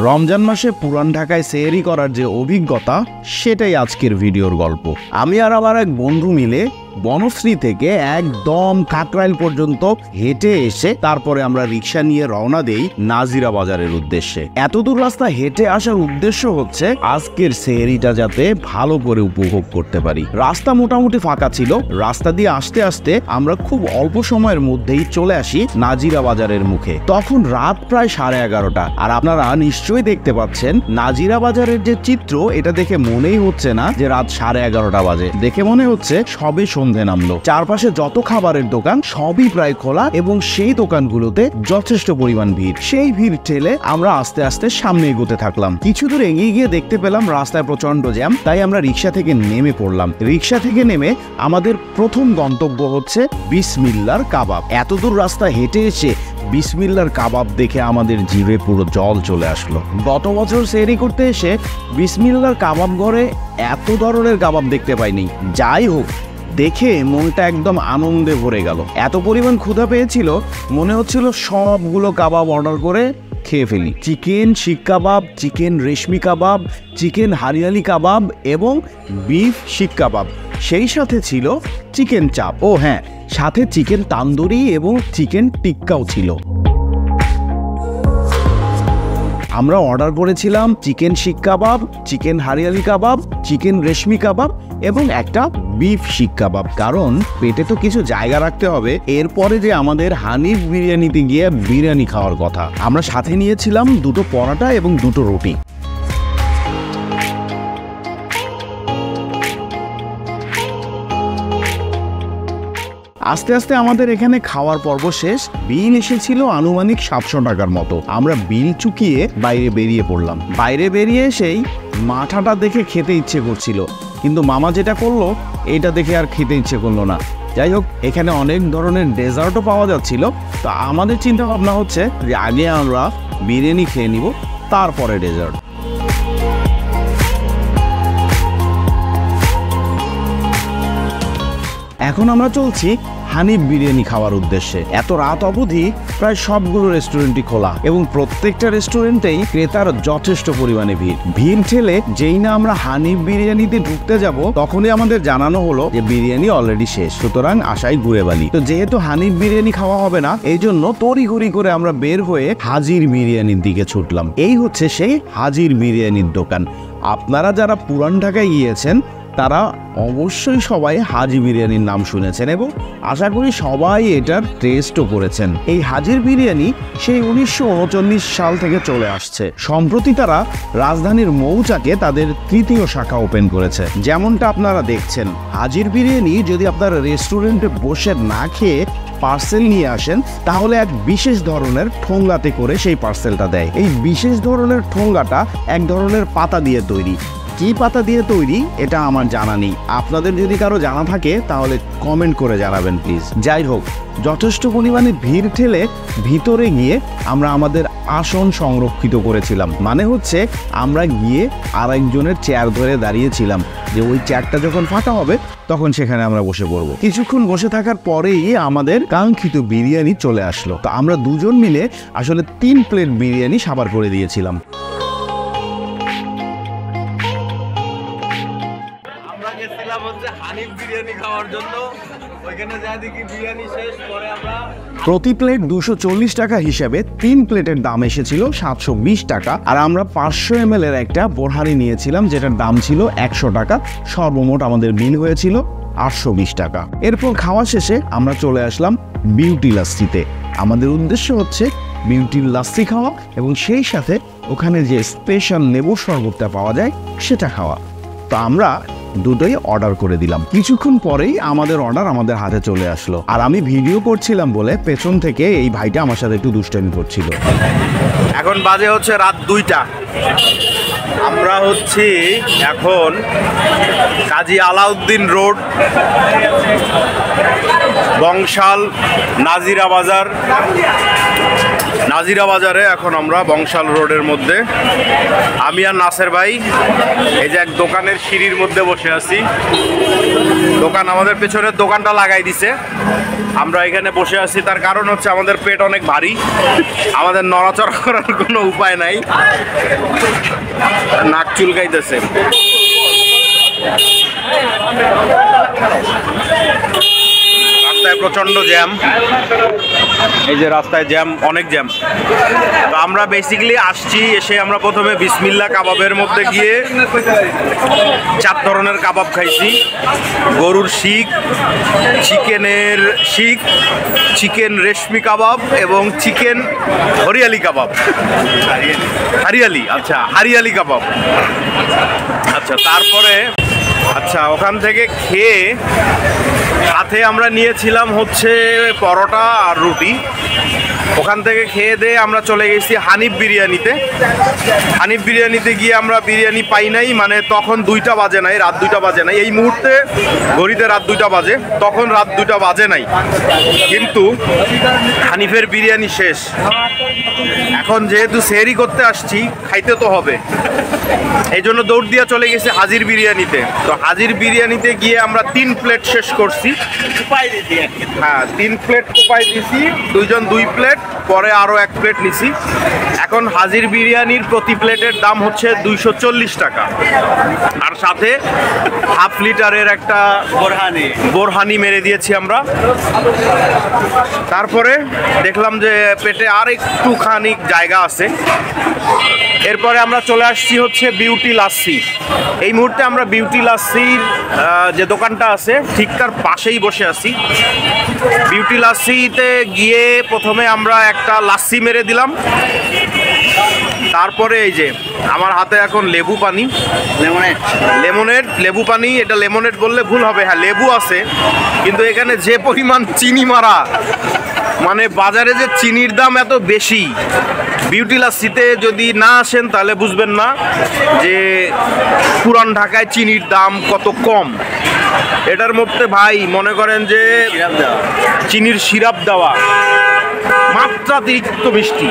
রমজান মাসে পুরান ঢাকায় সেহরি করার যে অভিজ্ঞতা সেটাই আজকের ভিডিওর গল্প। আমি আর আমার এক বন্ধু মিলে বনশ্রী থেকে একদম কাকরাইল পর্যন্ত হেঁটে এসে তারপরে আমরা রিক্সা নিয়ে রওনা দেই নাজিরা বাজারের উদ্দেশ্যে। এতদূর রাস্তা হেঁটে আসার উদ্দেশ্য হচ্ছে আজকের সেহরিটা যাতে ভালো করে উপভোগ করতে পারি। রাস্তা মোটামুটি ফাঁকা ছিল। রাস্তা দিয়ে আসতে আসতে আমরা খুব অল্প সময়ের মধ্যেই চলে আসি নাজিরা বাজারের মুখে। তখন রাত প্রায় 11:30 আর আপনারা নিশ্চয়ই দেখতে পাচ্ছেন নাজিরা বাজারের যে চিত্র, এটা দেখে মনেই হচ্ছে না যে রাত 11:30 বাজে। দেখে মনে হচ্ছে সবে সন্ধে নামলো। চারপাশে যত খাবারের দোকান সবই প্রায় খোলা এবং সেই দোকানগুলোতে যথেষ্ট পরিমাণ ভিড়। সেই ভিড় ঠেলে আমরা আস্তে আস্তে সামনে এগোতে থাকলাম। কিছু দূর এগিয়ে গিয়ে দেখতে পেলাম রাস্তায় প্রচন্ড জ্যাম, তাই আমরা রিক্সা থেকে নেমে পড়লাম। রিক্সা থেকে নেমে আমাদের প্রথম গন্তব্য হচ্ছে বিসমিল্লার কাবাব। এতদূর রাস্তা হেঁটে এসে বিসমিল্লার কাবাব দেখে আমাদের জিভে পুরো জল চলে আসলো। গত বছর সেহরি করতে এসে বিসমিল্লার কাবাব ঘরে এত ধরনের কাবাব দেখতে পাইনি। যাই হোক, দেখে মনটা একদম আনন্দে ভরে গেল। এত পরিমাণ ক্ষুধা পেয়েছিল, মনে হচ্ছিল সবগুলো কাবাব অর্ডার করে খেয়ে ফেলি। চিকেন শিক কাবাব, চিকেন রেশমি কাবাব, চিকেন হারিয়ালি কাবাব এবং বিফ শিক কাবাব, সেই সাথে ছিল চিকেন চাপ। ও হ্যাঁ, সাথে চিকেন তান্দুরি এবং চিকেন টিক্কাও ছিল। আমরা অর্ডার করেছিলাম চিকেন শিক কাবাব, চিকেন হারিয়ালি কাবাব, চিকেন রেশমি কাবাব এবং একটা বিফ শিক কাবাব, কারণ পেটে তো কিছু জায়গা রাখতে হবে। এরপরে যে আমাদের হানিফ বিরিয়ানিতে গিয়ে বিরিয়ানি খাওয়ার কথা। আমরা সাথে নিয়েছিলাম 2টো পরোটা এবং 2টো রুটি। আস্তে আস্তে আমাদের এখানে খাওয়ার পর্ব শেষ। বিল এসেছিল আনুমানিক 700 টাকার মতো। আমরা বিল চুকিয়ে বাইরে বেরিয়ে পড়লাম। বাইরে বেরিয়ে এসেই মাঠাটা দেখে খেতে ইচ্ছে করছিল, কিন্তু মামা যেটা করলো এটা দেখে আর খেতে ইচ্ছে করলো না। যাই হোক, এখানে অনেক ধরনের ডেজার্টও পাওয়া যাচ্ছিল। তো আমাদের চিন্তা ভাবনা হচ্ছে যে আগে আমরা বিরিয়ানি খেয়ে নিব, তারপরে ডেজার্ট। এখন আমরা চলছি হানিফ বিরিয়ানি খাওয়ার উদ্দেশ্যে। এত রাত অবধি প্রায় সবগুলো রেস্টুরেন্টই খোলা এবং প্রত্যেকটা রেস্টুরেন্টেই ক্রেতার যথেষ্ট পরিমাণে ভিড় ঠেলে যেই না আমরা হানিফ বিরিয়ানিতে ঢুকতে যাব, তখনই আমাদের জানানো হলো যে বিরিয়ানি অলরেডি শেষ, সুতরাং আশাই ঘুরে বালি। তো যেহেতু হানিফ বিরিয়ানি খাওয়া হবে না, এই জন্য তড়িঘড়ি করে আমরা বের হয়ে হাজির বিরিয়ানির দিকে ছুটলাম। এই হচ্ছে সেই হাজির বিরিয়ানির দোকান। আপনারা যারা পুরান ঢাকায় গিয়েছেন তারা অবশ্যই সবাই হাজি বিরিয়ানির নাম শুনেছেন এবং আশা করি সবাই এটার টেস্টও করেছেন। এই হাজির বিরিয়ানি সেই 1939 সাল থেকে চলে আসছে। সম্প্রতি তারা রাজধানীর মৌচাকে তাদের 3য় শাখা ওপেন করেছে। যেমনটা আপনারা দেখছেন, হাজির বিরিয়ানি যদি আপনারা রেস্টুরেন্টে বসে না খেয়ে পার্সেল নিয়ে আসেন, তাহলে এক বিশেষ ধরনের ঠোঙ্গাতে করে সেই পার্সেলটা দেয়। এই বিশেষ ধরনের ঠোঙ্গাটা এক ধরনের পাতা দিয়ে তৈরি। কি পাতা দিয়ে তৈরি এটা আমার জানা নেই। আপনাদের যদি কারো জানা থাকে তাহলে কমেন্ট করে জানাবেন প্লিজ। যাই হোক, যথেষ্ট পরিমাণে ভিড় ঠেলে ভিতরে গিয়ে আমরা আমাদের আসন সংরক্ষিত করেছিলাম। মানে হচ্ছে আমরা গিয়ে আরেকজনের চেয়ার ধরে দাঁড়িয়েছিলাম যে ওই চেয়ারটা যখন ফাঁকা হবে তখন সেখানে আমরা বসে পড়বো। কিছুক্ষণ বসে থাকার পরেই আমাদের কাঙ্ক্ষিত বিরিয়ানি চলে আসলো। তো আমরা দুজন মিলে আসলে 3 প্লেট বিরিয়ানি সাবার করে দিয়েছিলাম। প্রতি প্লেট 240 টাকা হিসেবে 3 প্লেটের দাম এসেছিল 720 টাকা। আর আমরা 500 ml এর একটা বোরহানি নিয়েছিলাম, যেটার দাম ছিল 100 টাকা। সর্বমোট আমাদের বিল হয়েছিল 820 টাকা। এরপর খাওয়া শেষে আমরা চলে আসলাম বিউটি লাস্সিতে। আমাদের উদ্দেশ্য হচ্ছে বিউটির লাস্সি খাওয়া এবং সেই সাথে ওখানে যে স্পেশাল লেবুর শরবতটা পাওয়া যায় সেটা খাওয়া। তো আমরা দুটোই অর্ডার করে দিলাম। কিছুক্ষণ পরেই আমাদের অর্ডার আমাদের হাতে চলে আসলো। আর আমি ভিডিও করছিলাম বলে পেছন থেকে এই ভাইটা আমার সাথে একটু দুষ্টামি করছিল। এখন বাজে হচ্ছে রাত 2টা। আমরা হচ্ছি এখন কাজী আলাউদ্দিন রোড বংশাল নাজিরা বাজার। নাজিরা বাজারে এখন আমরা বংশাল রোডের মধ্যে, আমি আর নাসের ভাই এই যে এক দোকানের সিঁড়ির মধ্যে বসে আছি। দোকান আমাদের পেছনের দোকানটা লাগাই দিছে, আমরা এখানে বসে আছি। তার কারণ হচ্ছে আমাদের পেট অনেক ভারী, আমাদের নড়াচড়া করার কোনো উপায় নাই, নাক চুলকাইতেছে। রাস্তায় প্রচন্ড জ্যাম, এই যে রাস্তায় জ্যাম, অনেক জ্যাম। তো আমরা বেসিক্যালি আসছি, এসে আমরা প্রথমে বিসমিল্লাহ কাবাবের মধ্যে গিয়ে 4 ধরনের কাবাব খাইছি। গরুর শিক, চিকেনের শিক, চিকেন রেশমি কাবাব এবং চিকেন হরিয়ালি কাবাব। হারিয়ালি, আচ্ছা হারিয়ালি কাবাব। আচ্ছা তারপরে ওখান থেকে খেয়ে সাথে আমরা নিয়েছিলাম হচ্ছে পরোটা আর রুটি। ওখান থেকে খেয়ে দিয়ে আমরা চলে গেছি হানিফ বিরিয়ানিতে। হানিফ বিরিয়ানিতে গিয়ে আমরা বিরিয়ানি পাই নাই, মানে তখন 2টা বাজে নাই, রাত 2টা বাজে নাই। এই মুহূর্তে ঘড়িতে রাত 2টা বাজে, তখন রাত 2টা বাজে নাই, কিন্তু হানিফের বিরিয়ানি শেষ। এখন যেহেতু সেহরি করতে আসছি, খাইতে তো হবে, এই জন্য দৌড় দিয়ে চলে গেছে হাজির বিরিয়ানিতে। তো হাজির বিরিয়ানিতে গিয়ে আমরা 3 প্লেট শেষ করছি। হ্যাঁ, 3 প্লেট কোপাই দিছি, 2 জন 2 প্লেট, পরে আরও 1 প্লেট নিছি। এখন হাজির বিরিয়ানির প্রতি প্লেটের দাম হচ্ছে 240 টাকা, আর সাথে হাফ লিটারের একটা বোরহানি মেরে দিয়েছি আমরা। তারপরে দেখলাম যে পেটে আর একটুখানি জায়গা আছে, এরপরে আমরা চলে আসছি হচ্ছে বিউটি লাস্সি। এই মুহূর্তে আমরা বিউটি লাস্সির যে দোকানটা আছে ঠিক তার পাশেই বসে আছি। বিউটি লাস্সিতে গিয়ে প্রথমে আমরা একটা লাস্সি মেরে দিলাম, তারপরে এই যে আমার হাতে এখন লেবু পানি, লেমনেড লেবু পানি। এটা লেমনেড বললে ভুল হবে, হ্যাঁ লেবু আছে, কিন্তু এখানে যে পরিমাণ চিনি মারা, মানে বাজারে যে চিনির দাম এত বেশি, বিউটি লাস্সিতে যদি না আসেন তাহলে বুঝবেন না যে পুরান ঢাকায় চিনির দাম কত কম। এটার মধ্যে ভাই মনে করেন যে চিনির সিরাপ দেওয়া, মাত্রাতিরিক্ত মিষ্টি।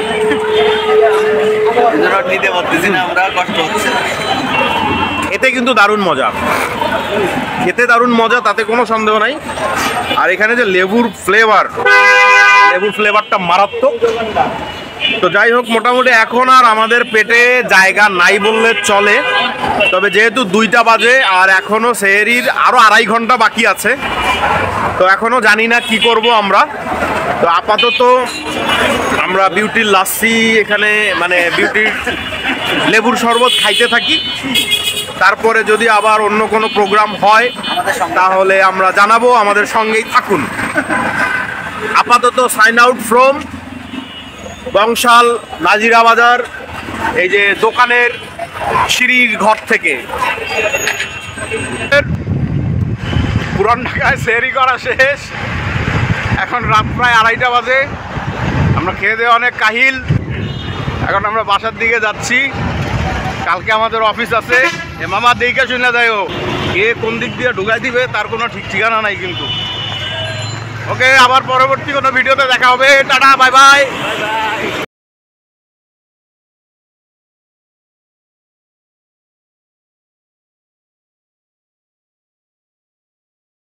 এতে কিন্তু দারুণ মজা, খেতে দারুণ মজা, তাতে কোনো সন্দেহ নাই। আর এখানে যে লেবুর ফ্লেভারটা মারাত্মক। তো যাই হোক, মোটামুটি এখন আর আমাদের পেটে জায়গা নাই বললে চলে। তবে যেহেতু 2টা বাজে আর এখনো সেহরির আরো 2.5 ঘন্টা বাকি আছে, তো এখনো জানি না কি করব আমরা। তো আপাতত আমরা বিউটির লাস্সি এখানে, মানে বিউটির লেবুর শরবত খাইতে থাকি। তারপরে যদি আবার অন্য কোনো প্রোগ্রাম হয় তাহলে আমরা জানাবো, আমাদের সঙ্গেই থাকুন। আপাতত sign out from Bangshal Nazira Bazar, এই যে দোকানের সিঁড়ির ঘর থেকে। পুরান ঢাকায় সেহরি করা শেষ, এখন রাত প্রায় 2:30টা বাজে। আমরা খেয়ে দিয়ে অনেক কাহিল, এখন আমরা বাসার দিকে যাচ্ছি। কালকে আমাদের অফিস আছে, এ মামা দেখে শুনে যায়, ও কে কোন দিক দিয়ে ঢুকাই দিবে তার কোনো ঠিক ঠিকানা নাই কিন্তু। ওকে, আবার পরবর্তী কোনো ভিডিওতে দেখা হবে। Tata, bye bye.